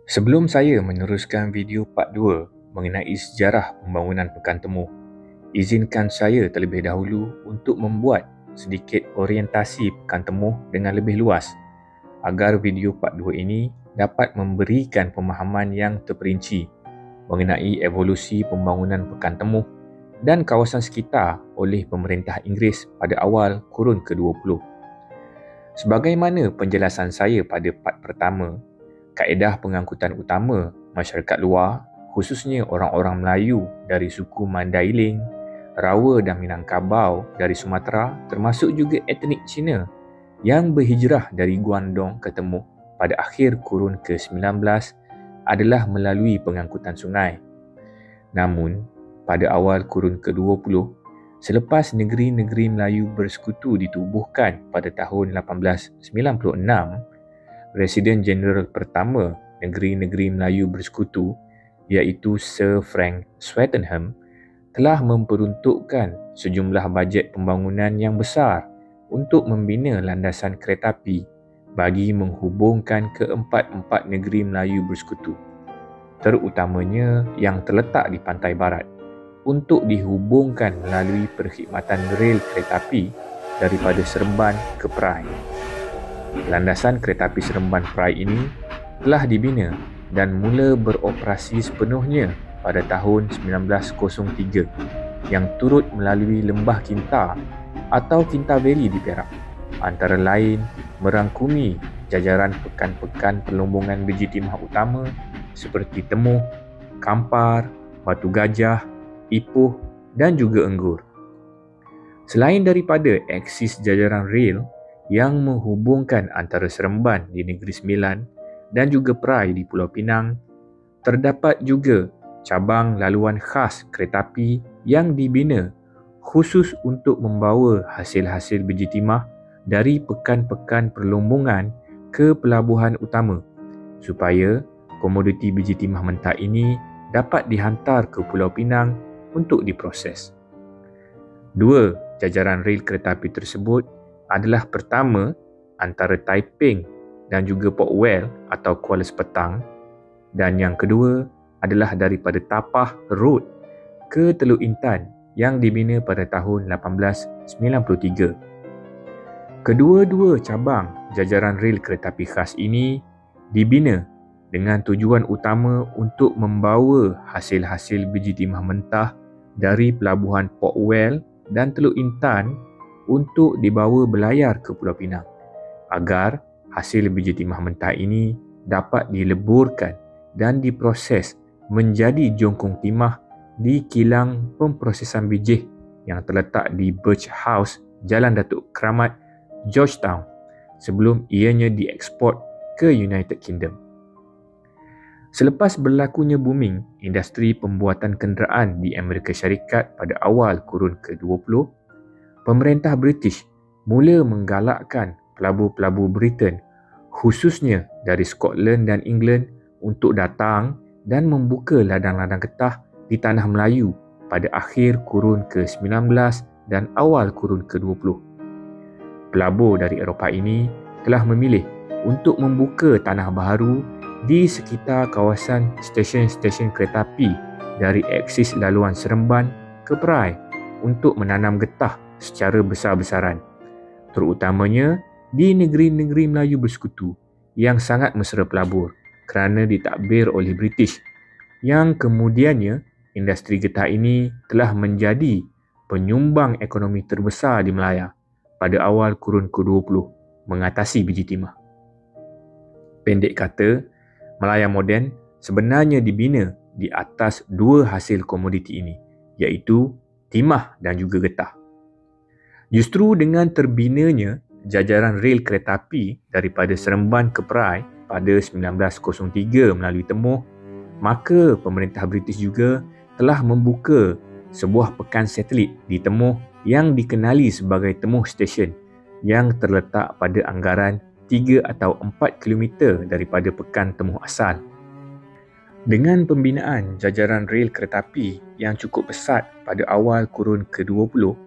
Sebelum saya meneruskan video part 2 mengenai sejarah pembangunan Pekan Temu, izinkan saya terlebih dahulu untuk membuat sedikit orientasi Pekan Temu dengan lebih luas agar video part 2 ini dapat memberikan pemahaman yang terperinci mengenai evolusi pembangunan Pekan Temu dan kawasan sekitar oleh pemerintah Inggeris pada awal kurun ke-20. Sebagaimana penjelasan saya pada part pertama, kaedah pengangkutan utama masyarakat luar, khususnya orang-orang Melayu dari suku Mandailing, Rawa dan Minangkabau dari Sumatera, termasuk juga etnik Cina yang berhijrah dari Guangdong ke Temu pada akhir kurun ke-19 adalah melalui pengangkutan sungai. Namun, pada awal kurun ke-20, selepas negeri-negeri Melayu bersekutu ditubuhkan pada tahun 1896, Residen Jeneral pertama negeri-negeri Melayu bersekutu iaitu Sir Frank Swettenham telah memperuntukkan sejumlah bajet pembangunan yang besar untuk membina landasan kereta api bagi menghubungkan keempat-empat negeri Melayu bersekutu, terutamanya yang terletak di pantai barat, untuk dihubungkan melalui perkhidmatan rel kereta api daripada Seremban ke Perai. Landasan kereta api Seremban Perai ini telah dibina dan mula beroperasi sepenuhnya pada tahun 1903 yang turut melalui Lembah Kinta atau Kinta Valley di Perak, antara lain merangkumi jajaran pekan-pekan perlombongan biji timah utama seperti Temuh, Kampar, Batu Gajah, Ipoh dan juga Enggur. Selain daripada aksis jajaran rel yang menghubungkan antara Seremban di Negeri Sembilan dan juga Perai di Pulau Pinang, terdapat juga cabang laluan khas kereta api yang dibina khusus untuk membawa hasil-hasil biji timah dari pekan-pekan perlombongan ke pelabuhan utama supaya komoditi biji timah mentah ini dapat dihantar ke Pulau Pinang untuk diproses. Dua jajaran rel kereta api tersebut adalah pertama antara Taiping dan juga Port Well atau Kuala Sepetang, dan yang kedua adalah daripada Tapah Road ke Teluk Intan yang dibina pada tahun 1893. Kedua-dua cabang jajaran rel kereta api khas ini dibina dengan tujuan utama untuk membawa hasil-hasil biji timah mentah dari pelabuhan Port Well dan Teluk Intan untuk dibawa berlayar ke Pulau Pinang agar hasil biji timah mentah ini dapat dileburkan dan diproses menjadi jongkong timah di kilang pemprosesan biji yang terletak di Birch House, Jalan Datuk Keramat, Georgetown, sebelum ianya dieksport ke United Kingdom. Selepas berlakunya booming industri pembuatan kenderaan di Amerika Syarikat pada awal kurun ke-20, pemerintah British mula menggalakkan pelabur-pelabur Britain, khususnya dari Scotland dan England, untuk datang dan membuka ladang-ladang getah di tanah Melayu pada akhir kurun ke-19 dan awal kurun ke-20. Pelabur dari Eropah ini telah memilih untuk membuka tanah baharu di sekitar kawasan stesen-stesen kereta api dari aksis laluan Seremban ke Perai untuk menanam getah secara besar-besaran, terutamanya di negeri-negeri Melayu bersekutu yang sangat mesra pelabur kerana ditadbir oleh British, yang kemudiannya industri getah ini telah menjadi penyumbang ekonomi terbesar di Melaya pada awal kurun ke-20 mengatasi biji timah. Pendek kata, Melaya moden sebenarnya dibina di atas dua hasil komoditi ini, iaitu timah dan juga getah. Justru dengan terbinanya jajaran rel kereta api daripada Seremban ke Perai pada 1903 melalui Temuh, maka pemerintah British juga telah membuka sebuah pekan satelit di Temuh yang dikenali sebagai Temuh Station yang terletak pada anggaran 3 atau 4 km daripada pekan Temuh asal. Dengan pembinaan jajaran rel kereta api yang cukup pesat pada awal kurun ke-20,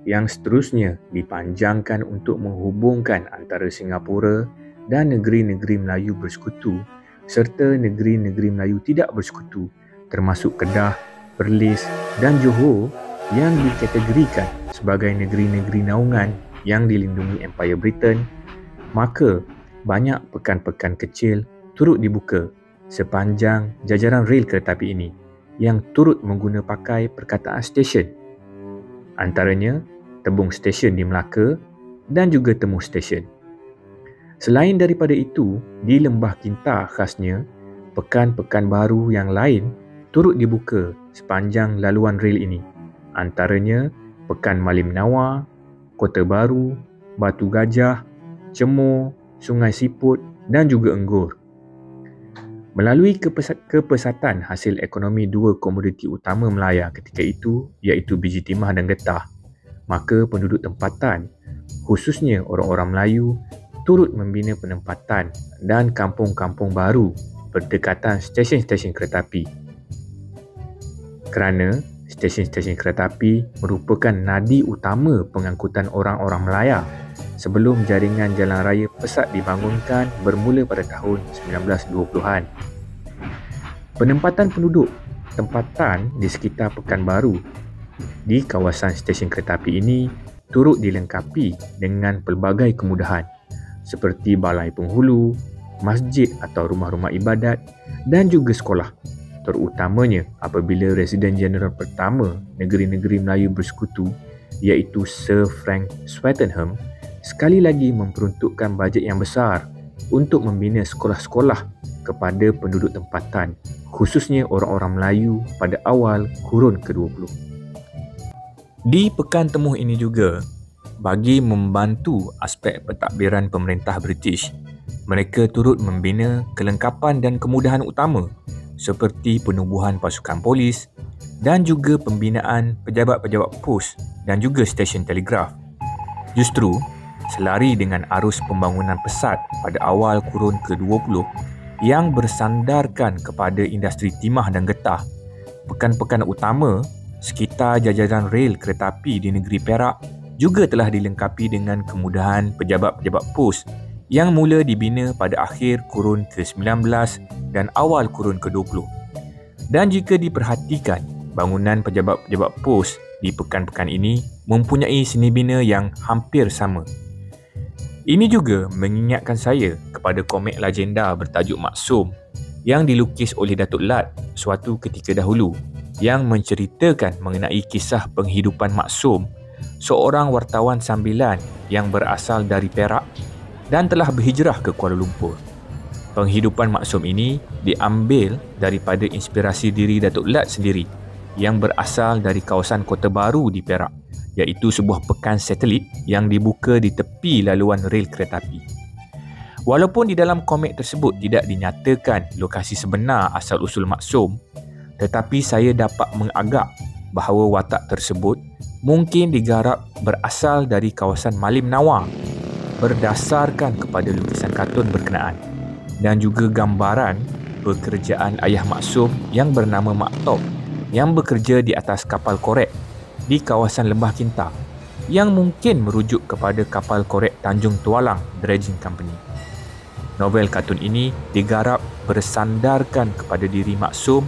yang seterusnya dipanjangkan untuk menghubungkan antara Singapura dan negeri-negeri Melayu bersekutu serta negeri-negeri Melayu tidak bersekutu termasuk Kedah, Perlis dan Johor yang dikategorikan sebagai negeri-negeri naungan yang dilindungi Empire Britain, maka banyak pekan-pekan kecil turut dibuka sepanjang jajaran rel kereta api ini yang turut mengguna pakai perkataan stesen. Antaranya Tebung Stesen di Melaka dan juga Temu Stesen. Selain daripada itu, di Lembah Kintar khasnya, pekan-pekan baru yang lain turut dibuka sepanjang laluan rel ini. Antaranya Pekan Malim Nawa, Kota Baru, Batu Gajah, Cemor, Sungai Siput dan juga Enggor. Melalui kepesatan hasil ekonomi dua komoditi utama Melaya ketika itu iaitu biji timah dan getah, maka penduduk tempatan, khususnya orang-orang Melayu, turut membina penempatan dan kampung-kampung baru berdekatan stesen-stesen kereta api. Kerana stesen-stesen kereta api merupakan nadi utama pengangkutan orang-orang Melaya sebelum jaringan jalan raya pesat dibangunkan bermula pada tahun 1920-an. Penempatan penduduk tempatan di sekitar Pekanbaru di kawasan stesen kereta api ini turut dilengkapi dengan pelbagai kemudahan seperti balai penghulu, masjid atau rumah-rumah ibadat dan juga sekolah, terutamanya apabila Residen Jeneral pertama negeri-negeri Melayu bersekutu iaitu Sir Frank Swettenham sekali lagi memperuntukkan bajet yang besar untuk membina sekolah-sekolah kepada penduduk tempatan, khususnya orang-orang Melayu pada awal kurun ke-20. Di Pekan Temuh ini juga, bagi membantu aspek pentadbiran pemerintah British, mereka turut membina kelengkapan dan kemudahan utama seperti penubuhan pasukan polis dan juga pembinaan pejabat-pejabat pos dan juga stesen telegraf. Justru, selari dengan arus pembangunan pesat pada awal kurun ke-20 yang bersandarkan kepada industri timah dan getah, pekan-pekan utama sekitar jajaran rel kereta api di negeri Perak juga telah dilengkapi dengan kemudahan pejabat-pejabat pos yang mula dibina pada akhir kurun ke-19 dan awal kurun ke-20. Dan jika diperhatikan, bangunan pejabat-pejabat pos di pekan-pekan ini mempunyai seni bina yang hampir sama. Ini juga mengingatkan saya kepada komik legenda bertajuk Maksum yang dilukis oleh Datuk Lat suatu ketika dahulu yang menceritakan mengenai kisah penghidupan Maksum, seorang wartawan sambilan yang berasal dari Perak dan telah berhijrah ke Kuala Lumpur. Penghidupan Maksum ini diambil daripada inspirasi diri Datuk Lat sendiri yang berasal dari kawasan Kota Baru di Perak, iaitu sebuah pekan satelit yang dibuka di tepi laluan rel kereta api. Walaupun di dalam komik tersebut tidak dinyatakan lokasi sebenar asal-usul Maksum, tetapi saya dapat mengagak bahawa watak tersebut mungkin digarap berasal dari kawasan Malim Nawa berdasarkan kepada lukisan kartun berkenaan dan juga gambaran pekerjaan ayah Maksum yang bernama Mak Top yang bekerja di atas kapal korek di kawasan Lembah Kintar yang mungkin merujuk kepada kapal korek Tanjung Tualang Dredging Company. Novel kartun ini digarap bersandarkan kepada diri Maksum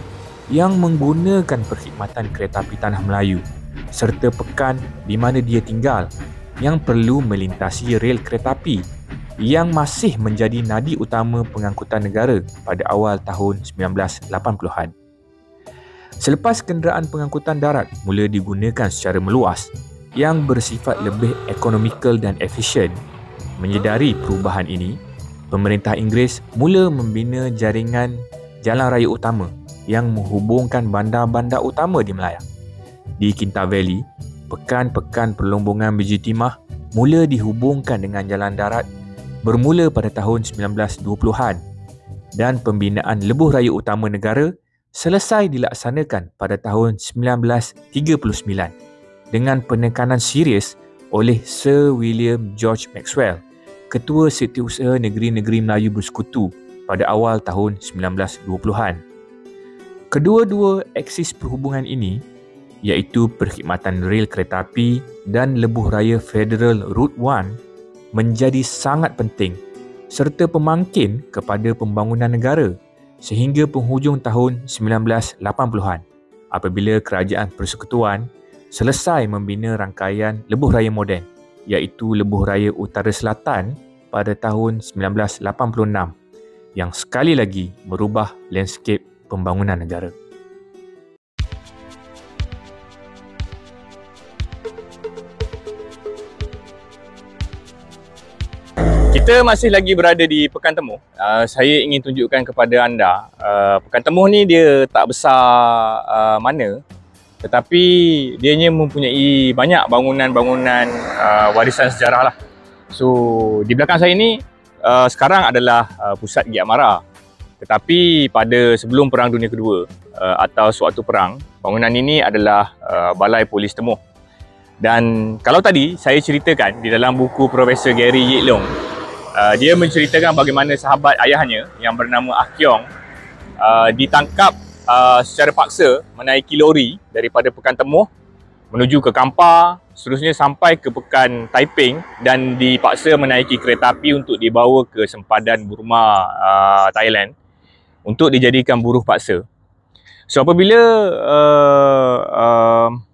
yang menggunakan perkhidmatan kereta api Tanah Melayu serta pekan di mana dia tinggal yang perlu melintasi rel kereta api yang masih menjadi nadi utama pengangkutan negara pada awal tahun 1980-an. Selepas kenderaan pengangkutan darat mula digunakan secara meluas yang bersifat lebih ekonomikal dan efisien, menyedari perubahan ini, pemerintah Inggeris mula membina jaringan jalan raya utama yang menghubungkan bandar-bandar utama di Melaya. Di Kintar Valley, pekan-pekan perlombongan biji timah mula dihubungkan dengan jalan darat bermula pada tahun 1920-an dan pembinaan lebuh raya utama negara selesai dilaksanakan pada tahun 1939 dengan penekanan serius oleh Sir William George Maxwell, Ketua Setiausaha Negeri-Negeri Melayu Bersekutu pada awal tahun 1920-an. Kedua-dua aksis perhubungan ini iaitu perkhidmatan rel kereta api dan lebuh raya Federal Route 1 menjadi sangat penting serta pemangkin kepada pembangunan negara sehingga penghujung tahun 1980-an apabila Kerajaan Persekutuan selesai membina rangkaian lebuh raya moden iaitu Lebuh Raya Utara Selatan pada tahun 1986 yang sekali lagi merubah landscape pembangunan negara. Kita masih lagi berada di Pekan Temuh. Saya ingin tunjukkan kepada anda, Pekan Temuh ni dia tak besar mana, tetapi dianya mempunyai banyak bangunan-bangunan warisan sejarah lah. So di belakang saya ni sekarang adalah pusat Giat Mara. Tetapi pada sebelum Perang Dunia Kedua atau sewaktu perang, bangunan ini adalah Balai Polis Temuh. Dan kalau tadi saya ceritakan di dalam buku Profesor Gary Yik Leong, dia menceritakan bagaimana sahabat ayahnya yang bernama Ah Kiong ditangkap secara paksa menaiki lori daripada Pekan Temuh menuju ke Kampar, seterusnya sampai ke Pekan Taiping dan dipaksa menaiki kereta api untuk dibawa ke sempadan Burma, Thailand untuk dijadikan buruh paksa. So apabila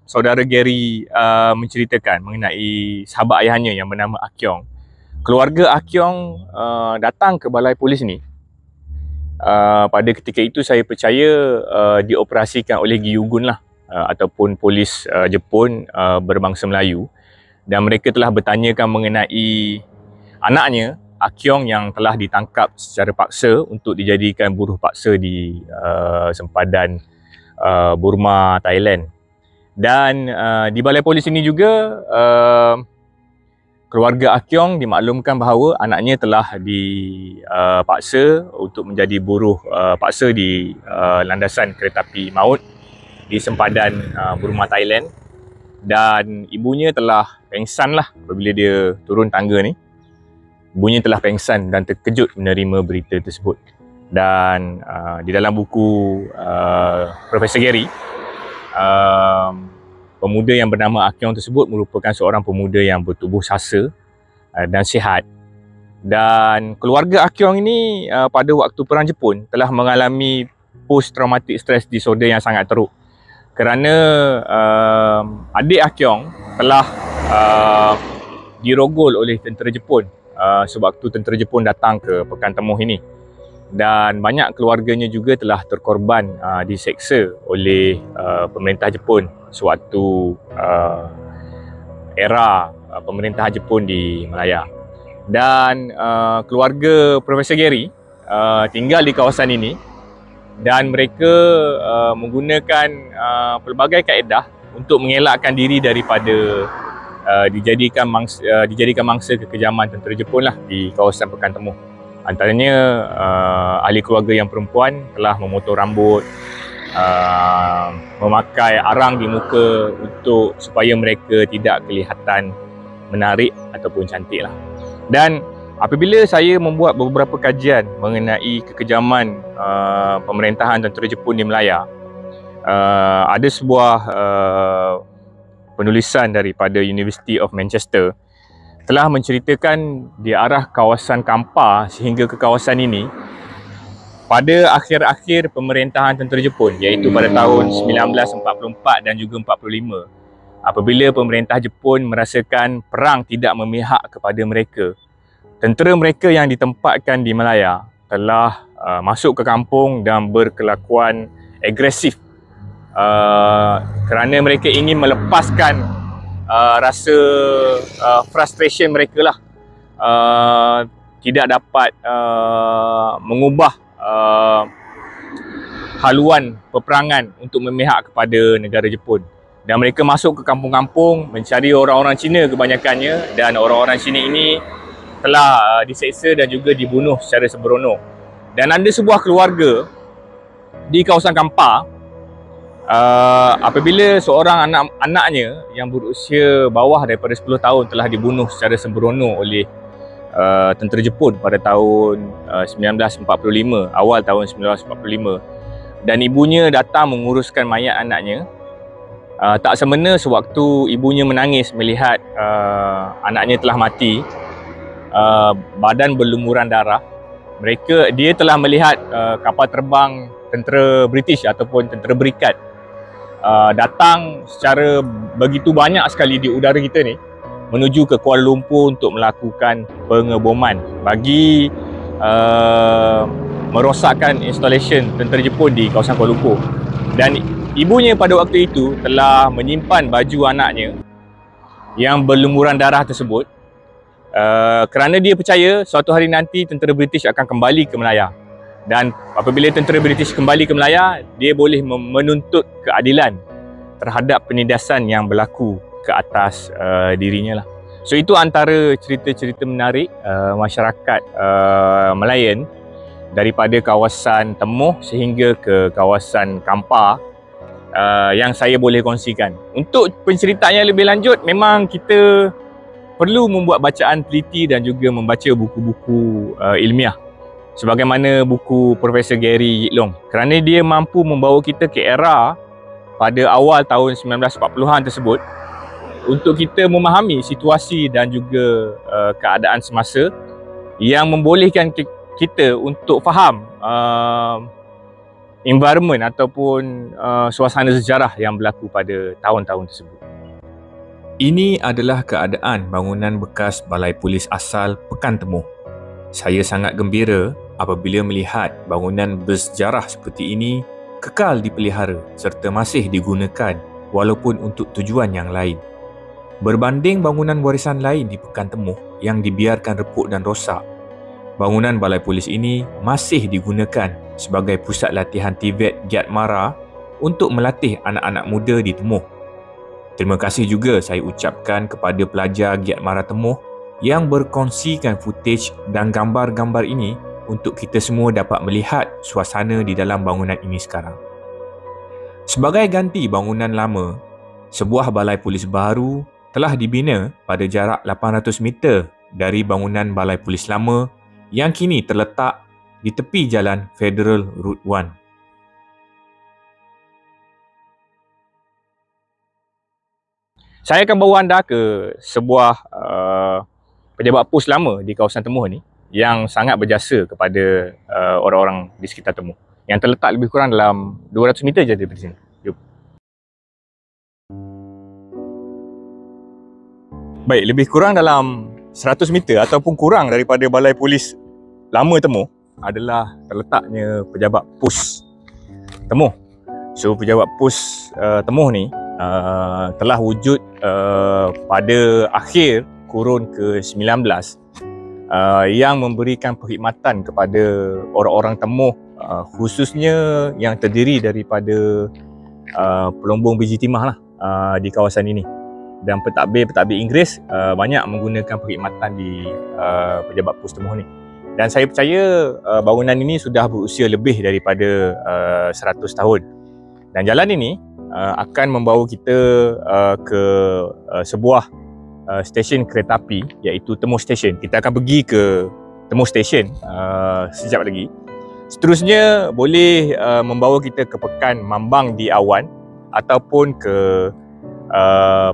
saudara Gary menceritakan mengenai sahabat ayahnya yang bernama Ah Kiong, keluarga Ah Kiong datang ke balai polis ni. Pada ketika itu saya percaya dioperasikan oleh Gyugun lah, ataupun polis Jepun berbangsa Melayu, dan mereka telah bertanyakan mengenai anaknya Ah Kiong yang telah ditangkap secara paksa untuk dijadikan buruh paksa di sempadan Burma, Thailand. Dan di balai polis ini juga keluarga Ah Kiong dimaklumkan bahawa anaknya telah dipaksa untuk menjadi buruh paksa di landasan kereta api maut di sempadan Burma, Thailand. Dan ibunya telah pengsan lah apabila dia turun tangga ni. Ibunya telah pengsan dan terkejut menerima berita tersebut. Dan di dalam buku Profesor Gary, pemuda yang bernama Ah Kiong tersebut merupakan seorang pemuda yang bertubuh sasa dan sihat. Dan keluarga Ah Kiong ini pada waktu Perang Jepun telah mengalami post traumatic stress disorder yang sangat teruk. Kerana adik Ah Kiong telah dirogol oleh tentera Jepun sewaktu tentera Jepun datang ke Pekan Temuh ini. Dan banyak keluarganya juga telah terkorban diseksa oleh pemerintah Jepun sewaktu era pemerintahan Jepun di Malaya. Dan keluarga Profesor Gary tinggal di kawasan ini dan mereka menggunakan pelbagai kaedah untuk mengelakkan diri daripada dijadikan mangsa kekejaman tentera Jepun lah di kawasan Pekan Temuh. Antaranya ahli keluarga yang perempuan telah memotong rambut, memakai arang di muka untuk supaya mereka tidak kelihatan menarik ataupun cantik lah. Dan apabila saya membuat beberapa kajian mengenai kekejaman pemerintahan tentera Jepun di Malaya, ada sebuah penulisan daripada University of Manchester telah menceritakan di arah kawasan Kampar sehingga ke kawasan ini pada akhir-akhir pemerintahan tentera Jepun, iaitu pada tahun 1944 dan juga 45, apabila pemerintah Jepun merasakan perang tidak memihak kepada mereka, tentera mereka yang ditempatkan di Malaya telah masuk ke kampung dan berkelakuan agresif kerana mereka ingin melepaskan rasa frustration mereka lah, tidak dapat mengubah haluan peperangan untuk memihak kepada negara Jepun. Dan mereka masuk ke kampung-kampung mencari orang-orang Cina kebanyakannya, dan orang-orang Cina ini telah diseksa dan juga dibunuh secara sembrono. Dan ada sebuah keluarga di kawasan Kampar, apabila seorang anaknya yang berusia bawah daripada 10 tahun telah dibunuh secara sembrono oleh tentera Jepun pada tahun 1945, awal tahun 1945, dan ibunya datang menguruskan mayat anaknya. Tak semena sewaktu ibunya menangis melihat anaknya telah mati, badan berlumuran darah, Dia telah melihat kapal terbang tentera British ataupun tentera berikat datang secara begitu banyak sekali di udara kita ni menuju ke Kuala Lumpur untuk melakukan pengeboman bagi merosakkan instalation tentera Jepun di kawasan Kuala Lumpur. Dan ibunya pada waktu itu telah menyimpan baju anaknya yang berlumuran darah tersebut kerana dia percaya suatu hari nanti tentera British akan kembali ke Melaya. Dan apabila tentera British kembali ke Melaya, dia boleh menuntut keadilan terhadap penindasan yang berlaku ke atas dirinya lah. So itu antara cerita-cerita menarik masyarakat Melayan daripada kawasan Temuh sehingga ke kawasan Kampar yang saya boleh kongsikan. Untuk penceritaannya lebih lanjut, memang kita perlu membuat bacaan teliti dan juga membaca buku-buku ilmiah sebagaimana buku Profesor Gary Yik Long, kerana dia mampu membawa kita ke era pada awal tahun 1940-an tersebut untuk kita memahami situasi dan juga keadaan semasa yang membolehkan kita untuk faham environment ataupun suasana sejarah yang berlaku pada tahun-tahun tersebut. Ini adalah keadaan bangunan bekas Balai Polis asal Pekan Temuh. Saya sangat gembira apabila melihat bangunan bersejarah seperti ini kekal dipelihara serta masih digunakan walaupun untuk tujuan yang lain. Berbanding bangunan warisan lain di Pekan Temuh yang dibiarkan reput dan rosak, bangunan Balai Polis ini masih digunakan sebagai pusat latihan TVET Giat Mara untuk melatih anak-anak muda di Temuh. Terima kasih juga saya ucapkan kepada pelajar Giat Mara Temuh yang berkongsikan footage dan gambar-gambar ini untuk kita semua dapat melihat suasana di dalam bangunan ini sekarang. Sebagai ganti bangunan lama, sebuah balai polis baru telah dibina pada jarak 800 meter dari bangunan balai polis lama yang kini terletak di tepi jalan Federal Route 1. Saya akan bawa anda ke sebuah pejabat pos lama di kawasan Temuh ni yang sangat berjasa kepada orang-orang di sekitar Temuh, yang terletak lebih kurang dalam 200 meter je daripada sini. Jom. Baik, lebih kurang dalam 100 meter ataupun kurang daripada balai polis lama Temuh adalah terletaknya pejabat pos Temuh. So pejabat pos Temuh ni telah wujud pada akhir kurun ke-19 yang memberikan perkhidmatan kepada orang-orang Temuh, khususnya yang terdiri daripada pelombong biji timah lah di kawasan ini. Dan pentadbir-pentadbir Inggeris banyak menggunakan perkhidmatan di pejabat pos Temuh ni. Dan saya percaya bangunan ini sudah berusia lebih daripada 100 tahun. Dan jalan ini akan membawa kita ke sebuah stesen kereta api, iaitu Temuh Station. Kita akan pergi ke Temuh Station sekejap lagi. Seterusnya boleh membawa kita ke Pekan Mambang di Awan ataupun ke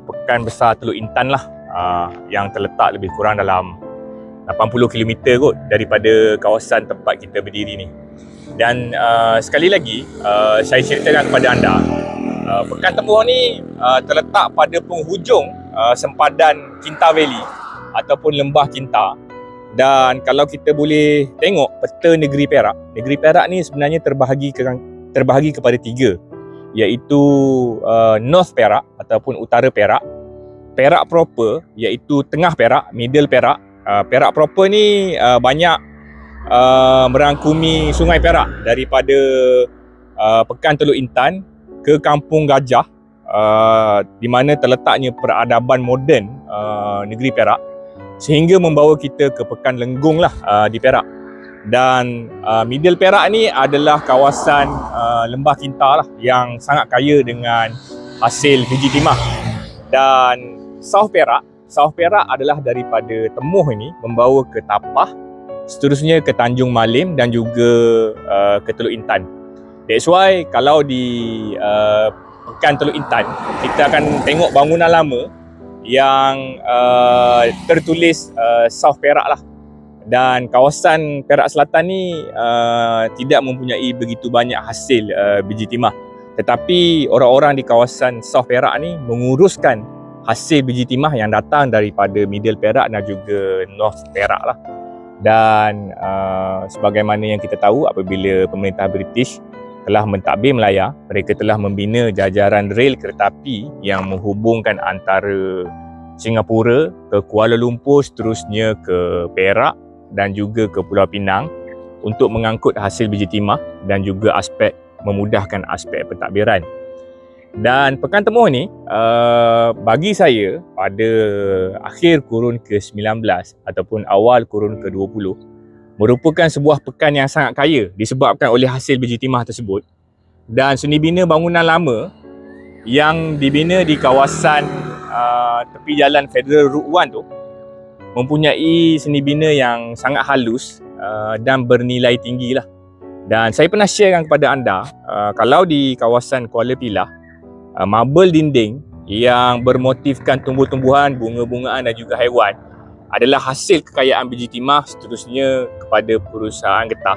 Pekan Besar Teluk Intan lah, yang terletak lebih kurang dalam 80 km kot daripada kawasan tempat kita berdiri ni. Dan sekali lagi saya ceritakan kepada anda, Pekan Temuh ni terletak pada penghujung sempadan Kinta Valley ataupun Lembah Kinta. Dan kalau kita boleh tengok peta negeri Perak ni sebenarnya terbahagi kepada tiga, iaitu North Perak ataupun Utara Perak, Perak proper iaitu Tengah Perak, Middle Perak. Perak proper ni banyak merangkumi Sungai Perak daripada Pekan Teluk Intan ke Kampung Gajah, di mana terletaknya peradaban moden negeri Perak, sehingga membawa kita ke Pekan Lenggong lah di Perak. Dan Middle Perak ni adalah kawasan Lembah Kinta lah, yang sangat kaya dengan hasil biji timah. Dan South Perak adalah daripada Temuh ini membawa ke Tapah, seterusnya ke Tanjung Malim dan juga ke Teluk Intan. That's why kalau di Pekan Teluk Intan, kita akan tengok bangunan lama yang tertulis South Perak lah. Dan kawasan Perak Selatan ni tidak mempunyai begitu banyak hasil biji timah. Tetapi orang-orang di kawasan South Perak ni menguruskan hasil biji timah yang datang daripada Middle Perak dan juga North Perak lah. Dan sebagaimana yang kita tahu, apabila pemerintah British telah mentadbir Melaya, mereka telah membina jajaran rel kereta api yang menghubungkan antara Singapura ke Kuala Lumpur, seterusnya ke Perak dan juga ke Pulau Pinang untuk mengangkut hasil biji timah dan juga memudahkan aspek pentadbiran. Dan Pekan Temuh ni bagi saya pada akhir kurun ke-19 ataupun awal kurun ke-20 merupakan sebuah pekan yang sangat kaya disebabkan oleh hasil biji timah tersebut. Dan seni bina bangunan lama yang dibina di kawasan tepi jalan Federal Route 1 tu mempunyai seni bina yang sangat halus dan bernilai tinggi lah. Dan saya pernah sharekan kepada anda, kalau di kawasan Kuala Pilah, marble dinding yang bermotifkan tumbuh-tumbuhan, bunga-bungaan dan juga haiwan adalah hasil kekayaan biji timah seterusnya kepada perusahaan getah.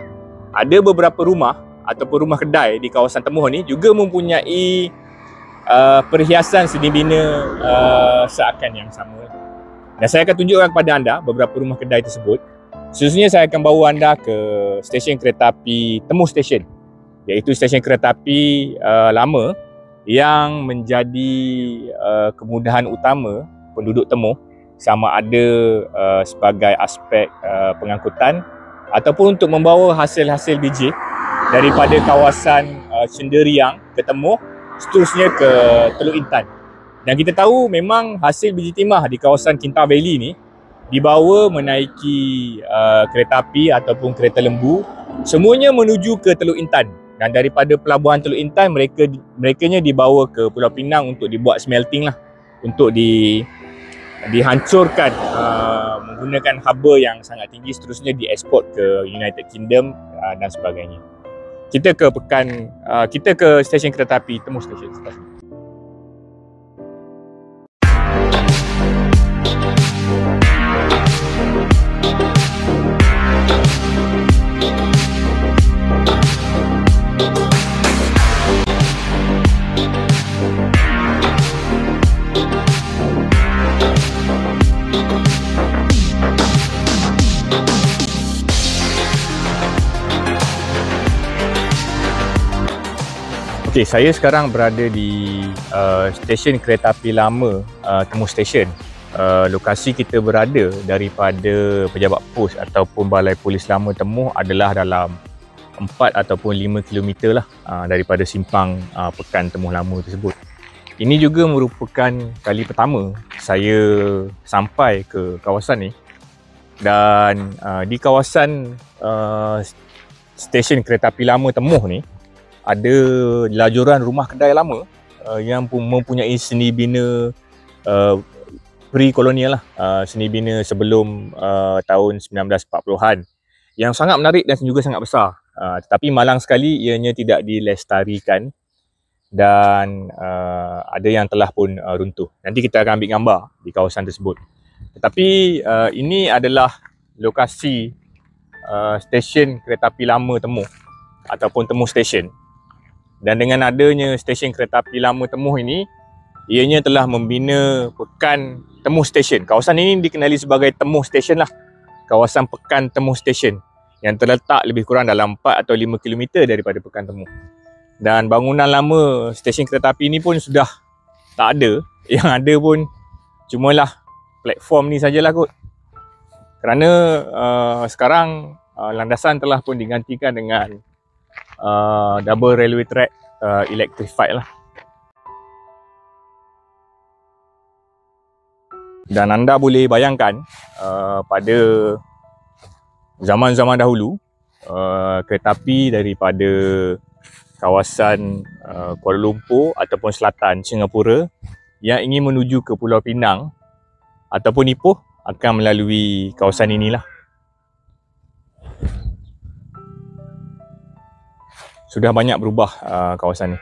Ada beberapa rumah ataupun rumah kedai di kawasan Temuh ni juga mempunyai perhiasan seni bina seakan yang sama. Dan saya akan tunjukkan kepada anda beberapa rumah kedai tersebut. Seterusnya saya akan bawa anda ke stesen kereta api Temuh Station, iaitu stesen kereta api lama yang menjadi kemudahan utama penduduk Temuh, sama ada sebagai aspek pengangkutan ataupun untuk membawa hasil-hasil biji daripada kawasan Cenderiang ke Temuh, seterusnya ke Teluk Intan. Dan kita tahu memang hasil biji timah di kawasan Kinta Valley ni dibawa menaiki kereta api ataupun kereta lembu, semuanya menuju ke Teluk Intan. Dan daripada pelabuhan Teluk Intan, merekanya dibawa ke Pulau Pinang untuk dibuat smelting lah, untuk dihancurkan menggunakan haba yang sangat tinggi, seterusnya dieksport ke United Kingdom dan sebagainya. Kita ke stesen kereta api Temuh Station. Okey, saya sekarang berada di stesen kereta api lama Temuh Station. Lokasi kita berada daripada pejabat pos ataupun balai polis lama Temuh adalah dalam 4 ataupun 5 km lah daripada simpang Pekan Temuh Lama tersebut. Ini juga merupakan kali pertama saya sampai ke kawasan ni. Dan di kawasan stesen kereta api lama Temuh ni ada lajuran rumah kedai lama yang mempunyai seni bina pre-kolonial lah, seni bina sebelum tahun 1940-an yang sangat menarik dan juga sangat besar. Tetapi malang sekali ianya tidak dilestarikan dan ada yang telah pun runtuh. Nanti kita akan ambil gambar di kawasan tersebut. Tetapi ini adalah lokasi stesen kereta api lama Temuh ataupun Temuh Station. Dan dengan adanya stesen kereta api lama Temuh ini, ianya telah membina Pekan Temuh Station. Kawasan ini dikenali sebagai Temuh Station lah. Kawasan Pekan Temuh Station yang terletak lebih kurang dalam 4 atau 5 km daripada Pekan Temuh. Dan bangunan lama stesen kereta api ini pun sudah tak ada. Yang ada pun cumalah platform ni sajalah kot. Kerana sekarang landasan telah pun digantikan dengan double railway track electrified lah. Dan anda boleh bayangkan pada zaman-zaman dahulu kereta api daripada kawasan Kuala Lumpur ataupun selatan Singapura yang ingin menuju ke Pulau Pinang ataupun Ipoh akan melalui kawasan inilah. Sudah banyak berubah kawasan ni.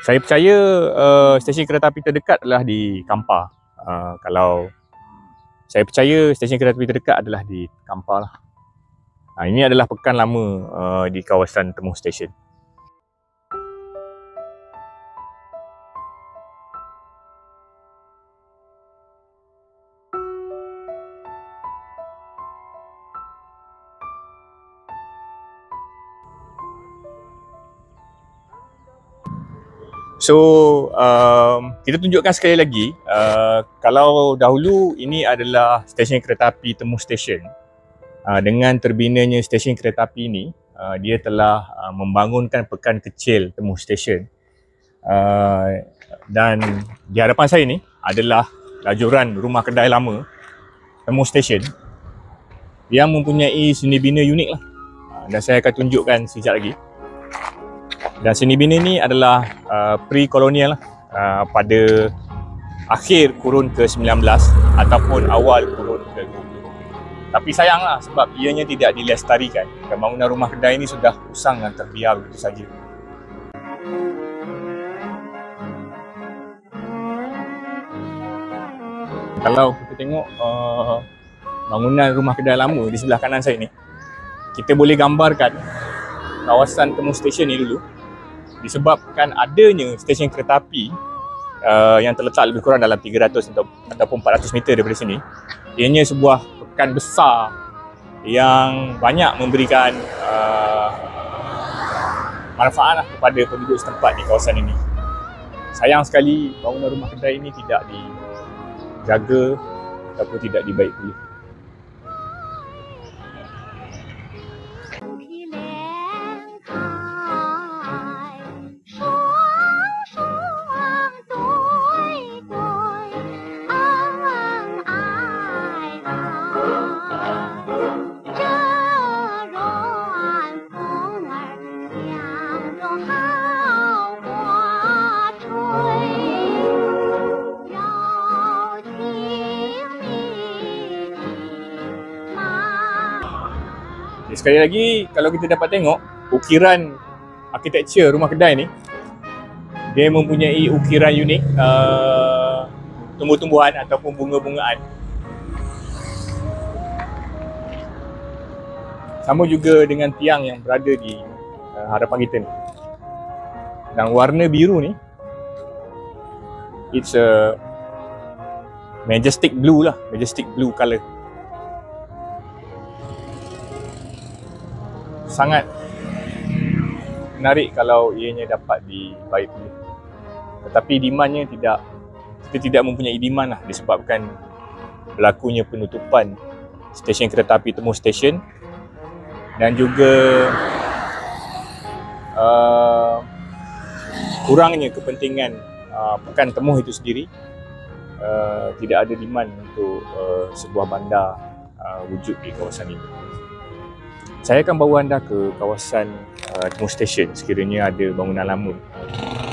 Saya percaya stesen kereta api terdekat adalah di Kampar. Kalau Saya percaya stesen kereta api terdekat adalah di Kampar lah. Ini adalah pekan lama di kawasan Temuh Stesen. So, kita tunjukkan sekali lagi, kalau dahulu ini adalah stesen kereta api Temuh Stesen. Dengan terbinanya stesen kereta api ini, dia telah membangunkan pekan kecil Temuh Stesen. Dan di hadapan saya ni adalah lajuran rumah kedai lama Temuh Stesen yang mempunyai seni bina unik lah. Dan saya akan tunjukkan sekejap lagi. Dan seni bina ni adalah pre-kolonial lah, pada akhir kurun ke-19 ataupun awal kurun ke-20. Tapi sayanglah sebab ianya tidak dilestarikan dan bangunan rumah kedai ini sudah usang dan terbiar begitu saja. Kalau kita tengok bangunan rumah kedai lama di sebelah kanan saya ni, kita boleh gambarkan kawasan Temuh Stesen ni dulu disebabkan adanya stesen kereta api yang terletak lebih kurang dalam 300 ataupun 400 meter daripada sini. Ianya sebuah pekan besar yang banyak memberikan manfaat kepada penduduk setempat di kawasan ini. Sayang sekali bangunan rumah kedai ini tidak dijaga ataupun tidak dibaik pulih. Sekali lagi, kalau kita dapat tengok ukiran arkitektur rumah kedai ni, dia mempunyai ukiran unik, tumbuh-tumbuhan ataupun bunga-bungaan. Sama juga dengan tiang yang berada di hadapan kita ni. Dan warna biru ni, it's a majestic blue lah, majestic blue colour. Sangat menarik kalau ianya dapat dibaik pulih. Tetapi demandnya kita tidak mempunyai demand lah, disebabkan berlakunya penutupan stesen kereta api Temuh Stesen dan juga kurangnya kepentingan pekan Temuh itu sendiri. Tidak ada demand untuk sebuah bandar wujud di kawasan ini. Saya akan bawa anda ke kawasan Temuh Stesen sekiranya ada bangunan lama.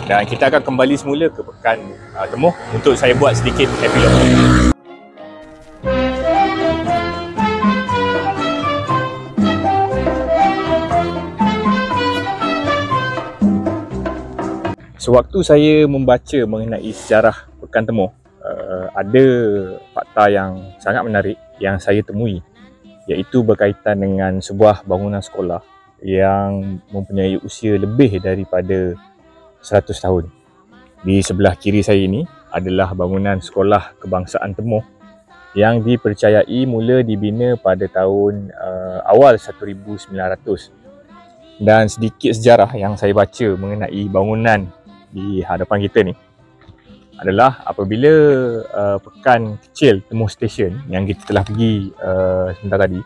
Dan kita akan kembali semula ke pekan Temuh untuk saya buat sedikit epilog. Sewaktu saya membaca mengenai sejarah pekan Temuh, ada fakta yang sangat menarik yang saya temui, iaitu berkaitan dengan sebuah bangunan sekolah yang mempunyai usia lebih daripada 100 tahun. Di sebelah kiri saya ini adalah bangunan sekolah kebangsaan Temuh yang dipercayai mula dibina pada tahun awal 1900. Dan sedikit sejarah yang saya baca mengenai bangunan di hadapan kita ni adalah apabila pekan kecil Temuh Stesen yang kita telah pergi sebentar tadi,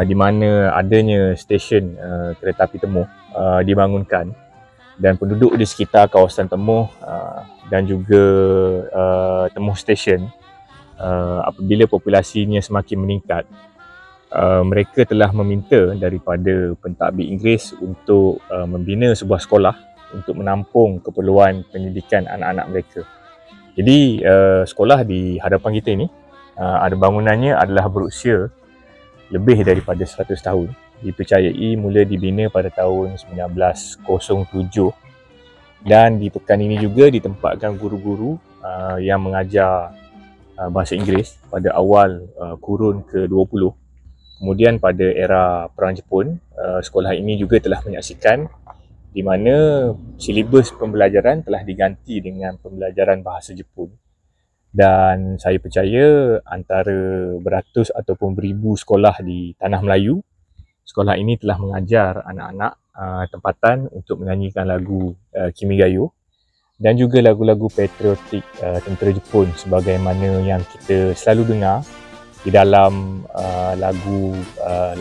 di mana adanya stesen kereta api Temuh dibangunkan, dan penduduk di sekitar kawasan Temuh dan juga Temuh Stesen, apabila populasinya semakin meningkat, mereka telah meminta daripada pentadbir Inggeris untuk membina sebuah sekolah untuk menampung keperluan pendidikan anak-anak mereka. Jadi sekolah di hadapan kita ini, ada bangunannya adalah berusia lebih daripada 100 tahun. Dipercayai mula dibina pada tahun 1907, dan di pekan ini juga ditempatkan guru-guru yang mengajar bahasa Inggeris pada awal kurun ke-20. Kemudian pada era Perang Jepun, sekolah ini juga telah menyaksikan di mana silibus pembelajaran telah diganti dengan pembelajaran bahasa Jepun. Dan saya percaya antara beratus ataupun beribu sekolah di Tanah Melayu, sekolah ini telah mengajar anak-anak tempatan untuk menyanyikan lagu Kimigayo dan juga lagu-lagu patriotik tentera Jepun sebagaimana yang kita selalu dengar di dalam lagu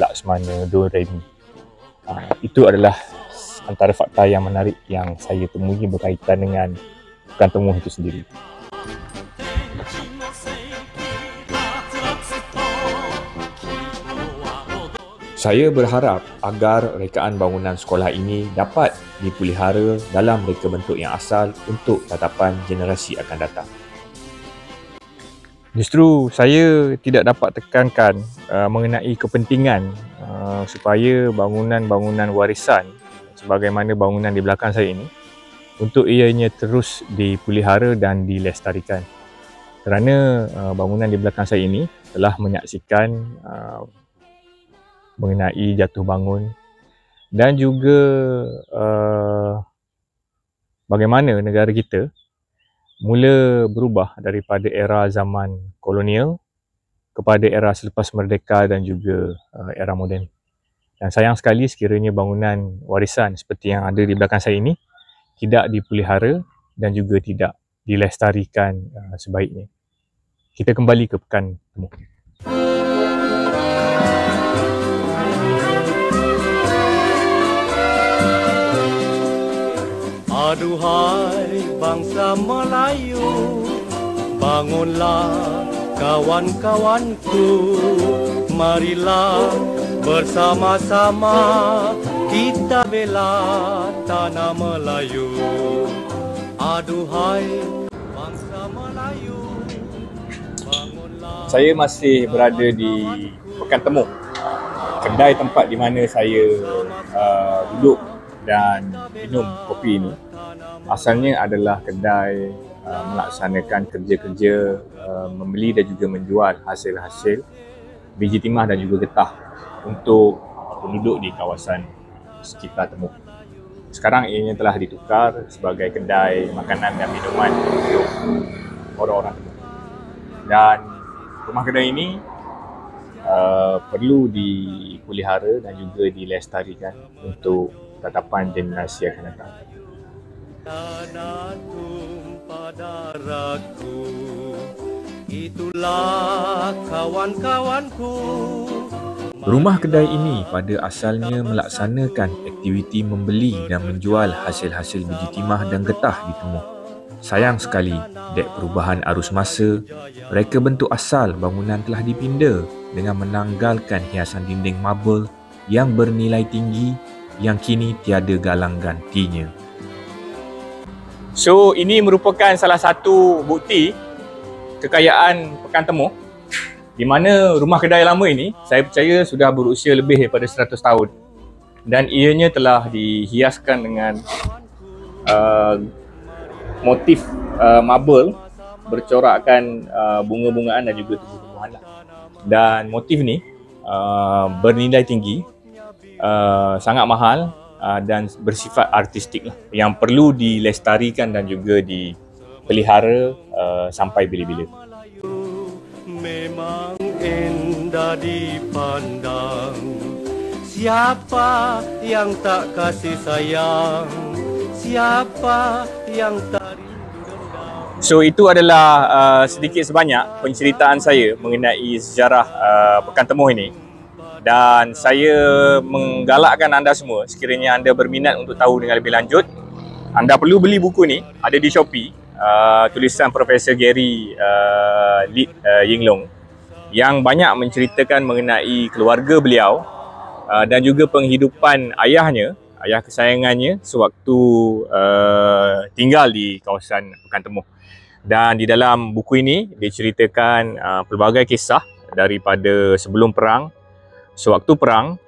Laksmana Doremi. Itu adalah antara fakta yang menarik yang saya temui berkaitan dengan Pekan Temu itu sendiri. Saya berharap agar rekaan bangunan sekolah ini dapat dipelihara dalam reka bentuk yang asal untuk tatapan generasi akan datang. Justru saya tidak dapat tekankan mengenai kepentingan supaya bangunan-bangunan warisan sebagaimana bangunan di belakang saya ini untuk ianya terus dipelihara dan dilestarikan. Kerana bangunan di belakang saya ini telah menyaksikan mengenai jatuh bangun dan juga bagaimana negara kita mula berubah daripada era zaman kolonial kepada era selepas merdeka dan juga era moden. Dan sayang sekali sekiranya bangunan warisan seperti yang ada di belakang saya ini tidak dipelihara dan juga tidak dilestarikan sebaiknya. Kita kembali ke Pekan Temu. Aduhai bangsa Melayu, bangunlah kawan-kawanku, marilah bersama-sama kita bela tanah Melayu. Aduhai bangsa Melayu, bangunlah. Saya masih berada di Pekan Temu, kedai tempat di mana saya duduk dan minum kopi ini. Asalnya adalah kedai melaksanakan kerja-kerja membeli dan juga menjual hasil-hasil biji timah dan juga getah untuk penduduk di kawasan sekitar Temu. Sekarang ianya telah ditukar sebagai kedai makanan dan minuman untuk orang-orang Temu. Dan rumah kedai ini perlu dipelihara dan juga dilestarikan untuk tatapan generasi akan datang. Tanah tumpah darahku, itulah kawan-kawanku. Rumah kedai ini pada asalnya melaksanakan aktiviti membeli dan menjual hasil-hasil biji timah dan getah di Temu. Sayang sekali, dek perubahan arus masa, reka bentuk asal bangunan telah dipinda dengan menanggalkan hiasan dinding marble yang bernilai tinggi yang kini tiada galang gantinya. So, ini merupakan salah satu bukti kekayaan Pekan Temu di mana rumah kedai lama ini saya percaya sudah berusia lebih daripada 100 tahun dan ianya telah dihiaskan dengan motif marble bercorakkan bunga-bungaan dan juga tumbuh-tumbuhan. Dan motif ni bernilai tinggi, sangat mahal dan bersifat artistik lah, yang perlu dilestarikan dan juga dipelihara sampai bila-bila. Memang indah dipandang, siapa yang tak kasih sayang, siapa yang tak rindu dendam. So itu adalah sedikit sebanyak penceritaan saya mengenai sejarah Pekan Temu ini. Dan saya menggalakkan anda semua, sekiranya anda berminat untuk tahu dengan lebih lanjut, anda perlu beli buku ni, ada di Shopee, tulisan Profesor Gary Yinglong yang banyak menceritakan mengenai keluarga beliau dan juga penghidupan ayahnya, ayah kesayangannya sewaktu tinggal di kawasan Pekan Temu. Dan di dalam buku ini diceritakan pelbagai kisah daripada sebelum perang, sewaktu perang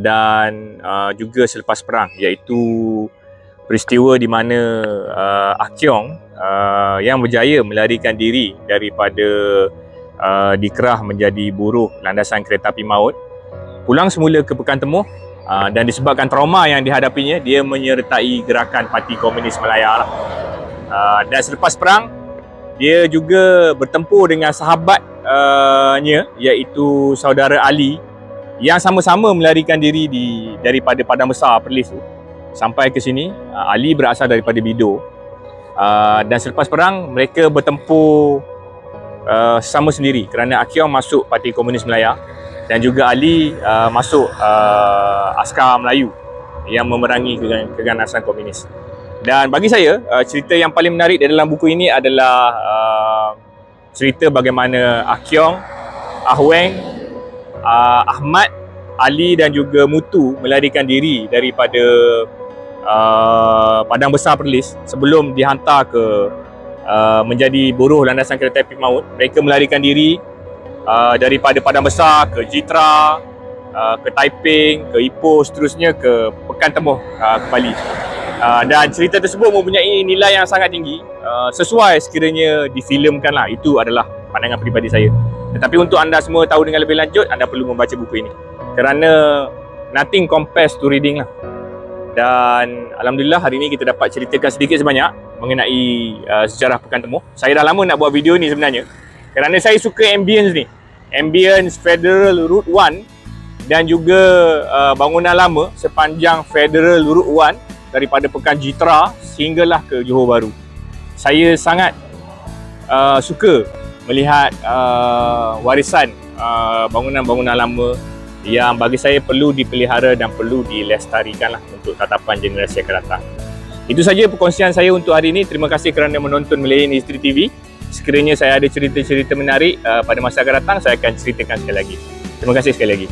dan juga selepas perang, iaitu peristiwa di mana Ah Kiong yang berjaya melarikan diri daripada dikerah menjadi buruh landasan kereta api maut, pulang semula ke Pekan Temuh, dan disebabkan trauma yang dihadapinya, dia menyertai gerakan Parti Komunis Malaya lah. Dan selepas perang, dia juga bertempur dengan sahabatnya, iaitu saudara Ali, yang sama-sama melarikan diri daripada Padang Besar Perlis tu sampai ke sini. Ali berasal daripada Bido. Dan selepas perang, mereka bertempur sama sendiri kerana Akyong masuk Parti Komunis Malaya dan juga Ali masuk Askar Melayu yang memerangi keganasan komunis. Dan bagi saya, cerita yang paling menarik di dalam buku ini adalah cerita bagaimana Akyong, Ahweng, Ahmad, Ali dan juga Mutu melarikan diri daripada Padang Besar Perlis sebelum dihantar ke menjadi buruh landasan kereta api maut. Mereka melarikan diri daripada Padang Besar ke Jitra, ke Taiping, ke Ipoh, seterusnya ke Pekan Temuh kembali. Dan cerita tersebut mempunyai nilai yang sangat tinggi, sesuai sekiranya difilmkan lah. Itu adalah pandangan peribadi saya. Tetapi untuk anda semua tahu dengan lebih lanjut, anda perlu membaca buku ini, kerana nothing compares to reading lah. Dan alhamdulillah hari ini kita dapat ceritakan sedikit sebanyak mengenai sejarah Pekan Temuh. Saya dah lama nak buat video ni sebenarnya, kerana saya suka ambience ni, ambience Federal Route 1 dan juga bangunan lama sepanjang Federal Route 1 daripada Pekan Jitra sehinggalah ke Johor Bahru. Saya sangat suka melihat warisan bangunan-bangunan lama yang bagi saya perlu dipelihara dan perlu dilestarikan lah untuk tatapan generasi akan datang. Itu saja perkongsian saya untuk hari ini. Terima kasih kerana menonton Malayan History TV. Sekiranya saya ada cerita-cerita menarik pada masa akan datang, saya akan ceritakan sekali lagi. Terima kasih sekali lagi.